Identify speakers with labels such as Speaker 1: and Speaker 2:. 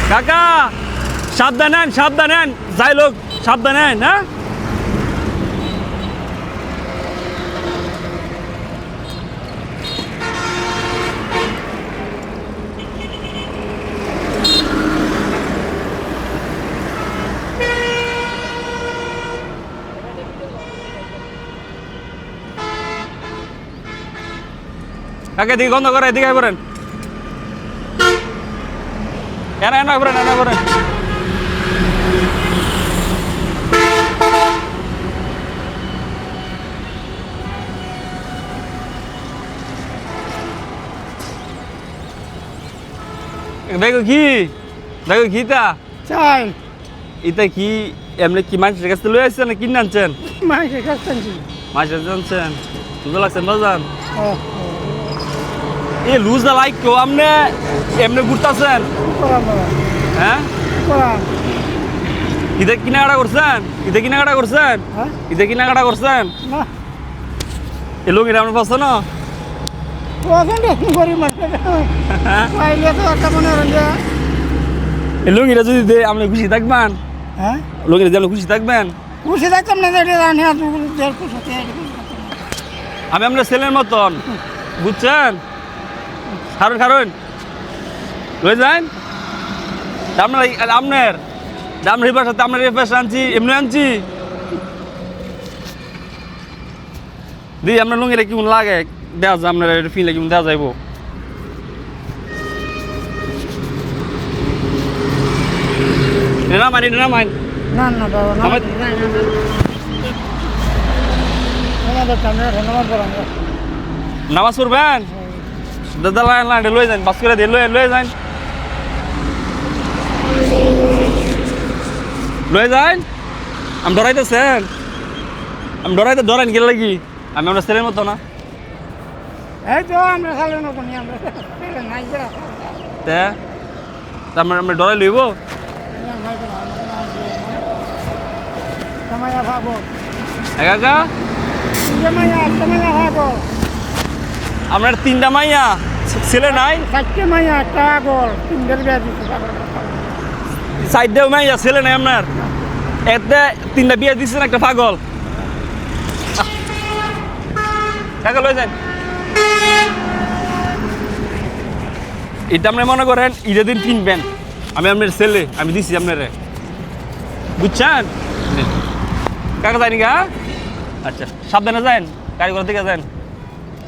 Speaker 1: কাকা সাবধান নেন যাই লোক সাবধান নেন। হ্যাঁ কাকা দিকে গন্ধ করে এদিকে করেন এনা করেন দেখো কি তা
Speaker 2: চাই
Speaker 1: এটা কি এমনি কি মানুষের কাছে লয়ে আসছেন না কিনে আনছেন?
Speaker 2: মাইকে কাটতেছি
Speaker 1: মাছের জানছেন লুজা লাগছেন বাজান
Speaker 2: ও
Speaker 1: এ লুজা লাইক কেউ আপনি এমনি ঘুরতেছেন?
Speaker 2: করাম বাবা
Speaker 1: হ্যাঁ
Speaker 2: করাম
Speaker 1: ঈদের কেনাকাটা করছেন?
Speaker 2: হ্যাঁ
Speaker 1: ঈদের কেনাকাটা করছেন?
Speaker 2: না
Speaker 1: এ লোক এটা আপনার পছন্দ না?
Speaker 2: ওখানে গরিব মানুষ পাইলে তো একটা মনে হয় যে
Speaker 1: এ লোক এটা যদি দে আপনি খুশি থাকবেন?
Speaker 2: হ্যাঁ
Speaker 1: লোক এটা আপনি খুশি থাকবেন?
Speaker 2: খুশি থাকতাম না যে জানি আর দেড় খুশি
Speaker 1: আমি আপনার ছেলের মতন বুঝছেন? কারণ লয়ে যান আপনার এই পাশে আপনার এই পাশে আনছি এমনি আনছি দিদি আপনার লুঙ্গিটা কেমন লাগে দেওয়া যায় আপনার ফিলে কেমন দেওয়া যাইব নামাইন
Speaker 2: না না বাবা না
Speaker 1: আমার-
Speaker 2: আমাদের সামনে ধন্যবাদ বলাম
Speaker 1: নামাজ পড়বেন দাদা লাইন লয়ে যান বাস করে দিয়ে লয়ে যান লয়ে যান আমি ডরাইতেছেন ডরাইন গেলে লাগি আমি আমরা ছেলের মতো না
Speaker 2: এই তো আমরা খালের মতন আমরা নাই করে
Speaker 1: তে আমরা ডরাই লইব
Speaker 2: সময় ভাবো
Speaker 1: একা
Speaker 2: সময় ভাবো
Speaker 1: আপনার 3টা মাইয়া ছেলে নাই?
Speaker 2: 4টে মাইয়া একটা গোল 3দের বিয়া দিচ্ছে
Speaker 1: সাইডেও মাইয়া ছেলে নাই আপনার? এতে 3টা বিয়ে দিচ্ছেন একটা পাগল কাকা লয়ে যান এটা আপনি মনে করেন ঈদের দিন কিনবেন আমি আপনার ছেলে আমি দিছি আপনারে বুঝছেন কাকা যায়নি গা আচ্ছা সাবধানে যান গাড়ি করে দিকে যান